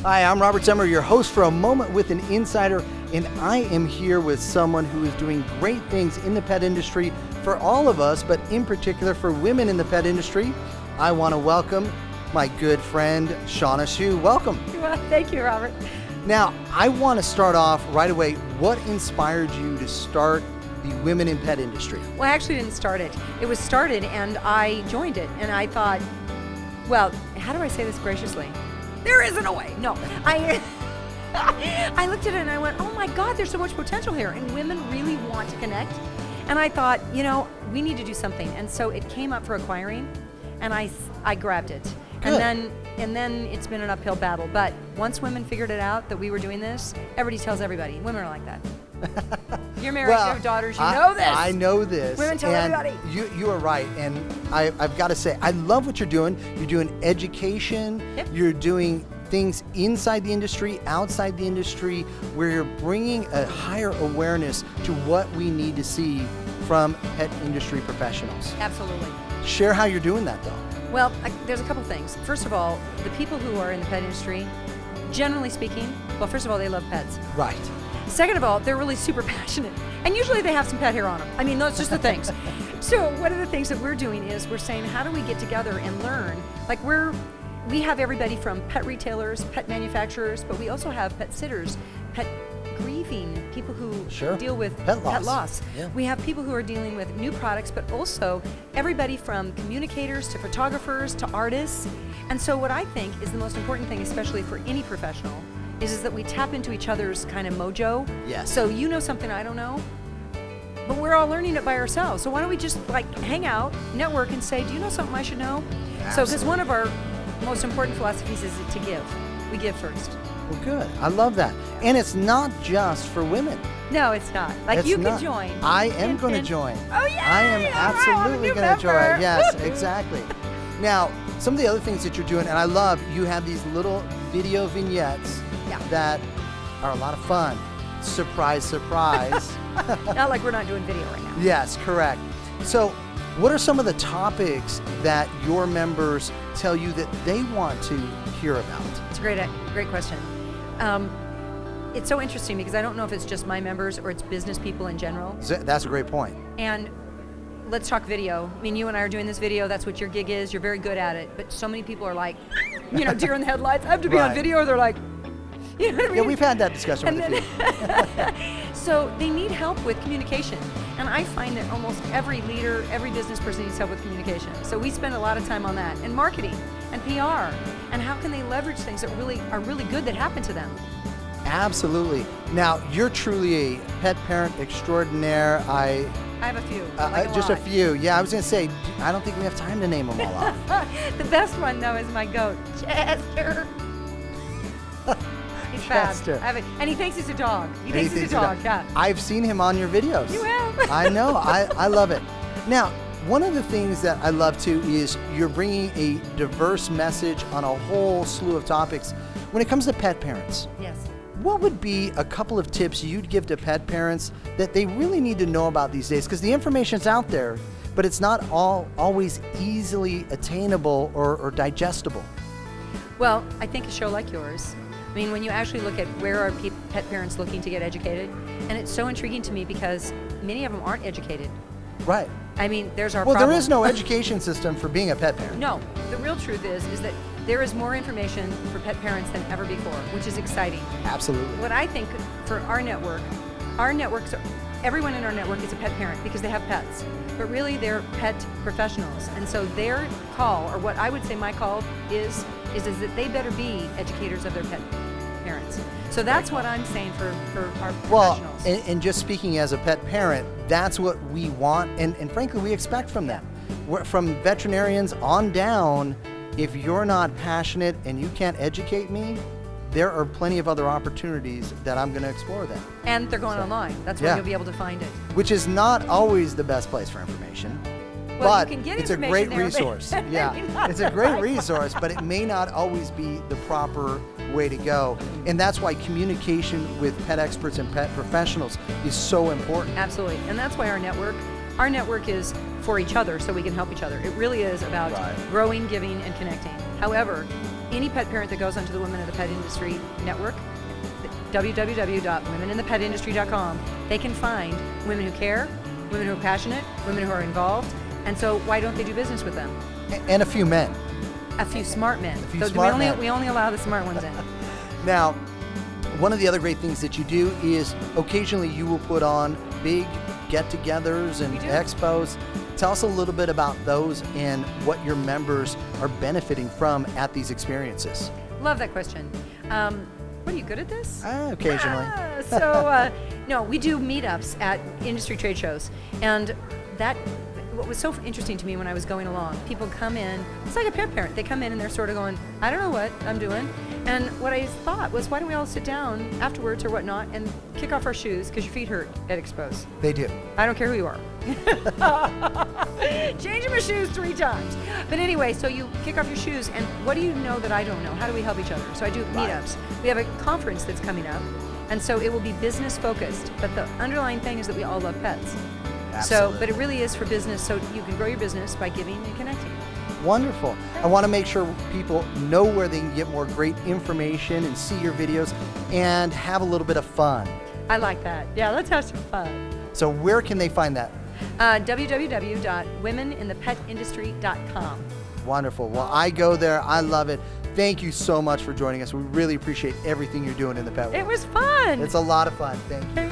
Hi, I'm Robert Semrow, your host for A Moment with an Insider, and I am here with someone who is doing great things in the pet industry for all of us, but in particular for women in the pet industry. I want to welcome my good friend, Shawna Schuh. Welcome. Well, thank you, Robert. Now, I want to start off right away. What inspired you to start the women in pet industry? Well, I actually didn't start it. It was started and I joined it, and I thought, well, how do I say this graciously? There isn't a way. No, I looked at it and I went, oh my God, there's so much potential here, and women really want to connect. And I thought, you know, we need to do something. And so it came up for acquiring, and I grabbed it. Good. And then it's been an uphill battle. But once women figured it out that we were doing this, everybody tells everybody. Women are like that. You're married, you have daughters, you know this. I know this. Women tell everybody. You are right, and I've got to say, I love what you're doing. You're doing education. Yep. You're doing things inside the industry, outside the industry, where you're bringing a higher awareness to what we need to see from pet industry professionals. Absolutely. Share how you're doing that, though. Well, there's a couple things. First of all, the people who are in the pet industry, generally speaking, well, first of all, they love pets. Right. Second of all, they're really super passionate. And usually they have some pet hair on them. I mean, those just the things. So one of the things that we're doing is we're saying, how do we get together and learn? Like we have everybody from pet retailers, pet manufacturers, but we also have pet sitters, pet grieving, people who deal with pet loss. Yeah. We have people who are dealing with new products, but also everybody from communicators to photographers to artists. And so what I think is the most important thing, especially for any professional, is that we tap into each other's kind of mojo. Yes. So you know something I don't know, but we're all learning it by ourselves. So why don't we just like hang out, network, and say, do you know something I should know? Absolutely. So because one of our most important philosophies is to give. We give first. Well, good. I love that. And it's not just for women. No, it's not. Like It's you not. can join. I am going to join. Oh yeah! I am absolutely going to join. Yes, exactly. Now, some of the other things that you're doing, and I love, you have these little video vignettes that are a lot of fun. Surprise, surprise. Not like we're not doing video right now. Yes, correct. So, what are some of the topics that your members tell you that they want to hear about? It's a great question. It's so interesting because I don't know if it's just my members or it's business people in general. That's a great point. And let's talk video. I mean, you and I are doing this video. That's what your gig is. You're very good at it. But so many people are like, you know, deer in the headlights. I have to be on video. Or they're like, you know what I mean? Yeah, we've had that discussion with a few. So they need help with communication. And I find that almost every leader, every business person needs help with communication. So we spend a lot of time on that. And marketing and PR. And how can they leverage things that really are really good that happen to them? Absolutely. Now, you're truly a pet parent extraordinaire. I have a few. Just a few. Yeah, I was going to say, I don't think we have time to name them all off. The best one, though, is my goat, Chester. He's fast. And he thinks he's a dog. He thinks he's a dog, yeah. I've seen him on your videos. You have. I know. I love it. Now, one of the things that I love, too, is you're bringing a diverse message on a whole slew of topics. When it comes to pet parents. Yes. What would be a couple of tips you'd give to pet parents that they really need to know about these days? Because the information's out there, but it's not always easily attainable or digestible. Well, I think a show like yours, I mean, when you actually look at where are pet parents looking to get educated, and it's so intriguing to me because many of them aren't educated. Right. I mean, there's our problem. Well, there is no education system for being a pet parent. No. The real truth is that there is more information for pet parents than ever before, which is exciting. Absolutely. What I think for our networks, everyone in our network is a pet parent because they have pets, but really they're pet professionals. And so their call, or what I would say my call is that they better be educators of their pet parents. So that's what I'm saying for our professionals. Well, and just speaking as a pet parent, that's what we want, and frankly, we expect from them. From veterinarians on down, if you're not passionate and you can't educate me, there are plenty of other opportunities that I'm going to explore then. And they're going online. That's where you'll be able to find it. Which is not always the best place for information. Well, but you can get it's a great there, resource. Yeah, it's a great resource, but it may not always be the proper way to go. And that's why communication with pet experts and pet professionals is so important. Absolutely. And that's why our network is for each other so we can help each other. It really is about growing, giving, and connecting. However, any pet parent that goes onto the Women of the Pet Industry Network, www.womeninthepetindustry.com, they can find women who care, women who are passionate, women who are involved. And so why don't they do business with them? And a few men. A few smart men. We only allow the smart ones in. Now, one of the other great things that you do is occasionally you will put on big get-togethers and expos. Tell us a little bit about those and what your members are benefiting from at these experiences. Love that question. What, are you good at this? Occasionally. No, we do meetups at industry trade shows. And what was so interesting to me when I was going along, people come in, it's like a pet parent. They come in and they're sort of going, I don't know what I'm doing. And what I thought was, why don't we all sit down afterwards or whatnot and kick off our shoes, because your feet hurt at expos. They do. I don't care who you are. Changing my shoes 3 times. But anyway, so you kick off your shoes, and what do you know that I don't know? How do we help each other? So I do meetups. We have a conference that's coming up, and so it will be business focused. But the underlying thing is that we all love pets. Absolutely. But it really is for business, so you can grow your business by giving and connecting. Wonderful. I want to make sure people know where they can get more great information and see your videos and have a little bit of fun. I like that. Yeah, let's have some fun. So where can they find that? www.womeninthepetindustry.com. Wonderful. Well, I go there. I love it. Thank you so much for joining us. We really appreciate everything you're doing in the pet world. It was fun. It's a lot of fun. Thank you. Okay.